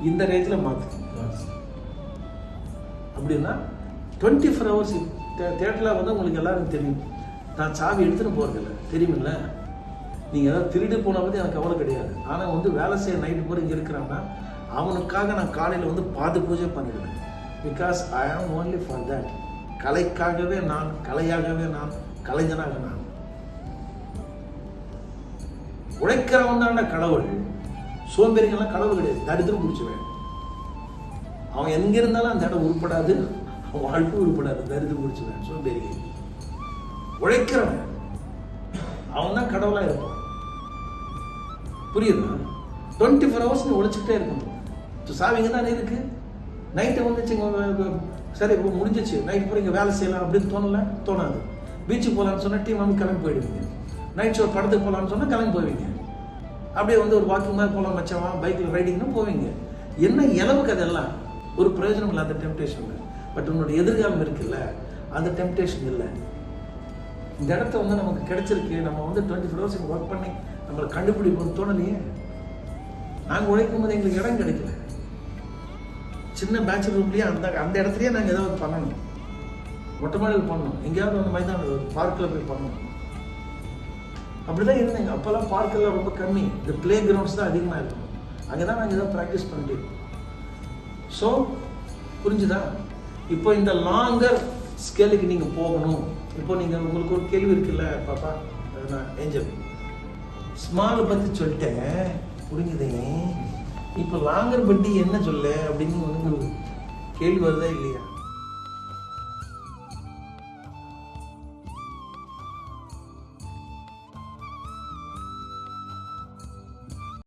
இந்த ரேஞ்சில் மாற்றுங்க. அப்படின்னா 24 hours தேட்டரில் வந்து உங்களுக்கு எல்லாருக்கும் தெரியும். நான் சாவி எடுத்துகிட்டு போகிறதில்ல, தெரியுமில்ல. நீங்கள் ஏதாவது திருடி போன பற்றி எனக்கு கவலை கிடையாது. ஆனால் வந்து வேலை செய்ய நைட்டு போகிற இங்கே இருக்கிறான்னா அவனுக்காக நான் காலையில் வந்து பாத பூஜை பண்ணிடுவேன். பிகாஸ் ஐ ஆம் ஓன்லி ஃபார் தேட். கலைக்காகவே நான், கலையாகவே நான், கலைஞனாக நான். உழைக்கிறவன் தான கடவுள். சோம்பேறிகள்லாம் கடவுள் கிடையாது, தரித்திரம் பிடிச்சுவேன். அவன் எங்க இருந்தாலும் அந்த இடம் உருப்படாது, அவன் வாழ்க்கை உருப்படாது, தரித்திரம் பிடிச்சுவேன். சோம்பேறிகள். உழைக்கிறவன் அவன் தான் கடவுளா இருப்பான். புரியுதா? 24 hours நீ உழைச்சிக்கிட்டே இருக்கணும். சாவிங்க தானே இருக்கு. நைட்டை வந்துச்சு, சரி இப்போ முடிஞ்சிச்சு, நைட் போய் இங்கே வேலை செய்யலாம் அப்படின்னு தோணாது. பீச்சுக்கு போகலான்னு சொன்னால் டீம் வந்து கிளம்பி போயிடுவீங்க. நைட் ஷோ படத்துக்கு போகலான்னு சொன்னால் கிளம்பி போவீங்க. அப்படியே வந்து ஒரு வாக்கிங் மாதிரி போகலாம் மச்சவா, பைக்கில் ரைடிங்னு போவீங்க. என்ன இளவுக்கு அதெல்லாம் ஒரு பிரயோஜனம் இல்லை அந்த டெம்டேஷன். பட் உன்னோட எதிர்காலம் இருக்குல்ல, அந்த டெம்டேஷன் இல்லை. இந்த இடத்த வந்து நமக்கு கிடைச்சிருக்கு. நம்ம வந்து 24 hours ஒர்க் பண்ணி நம்மளை கண்டுபிடிப்போம் தோணலையே. நாங்கள் உழைக்கும் போது எங்களுக்கு இடம் கிடைக்கல. சின்ன பேச்சுலர் ரூம்லேயே அந்த இடத்துலயே நாங்கள் ஏதாவது பண்ணணும். மொட்டை மாடியில் பண்ணணும், எங்கேயாவது வந்து மைதானம் பார்க்கில் போய் பண்ணணும். அப்படிதான் இருந்தேங்க. அப்போல்லாம் பார்க்கெல்லாம் ரொம்ப கம்மி. இந்த பிளே கிரவுண்ட்ஸ் தான் அதிகமாக இருக்கும். அங்கே தான் நாங்கள் ஏதாவது ப்ராக்டிஸ் பண்ணிட்டு இருக்கோம். ஸோ புரிஞ்சுதா? இப்போ இந்த லாங்கர் ஸ்கேலுக்கு நீங்கள் போகணும். இப்போ நீங்கள் உங்களுக்கு ஒரு கேள்வி இருக்குல்ல பாப்பா, நான் ஏஞ்சல் ஸ்மால் பற்றி சொல்லிட்டேன், புரிஞ்சுதே. இப்போ லாங்கர் பட்டி என்ன சொல்ல அப்படின்னு கேள்வி வருதா இல்லையா?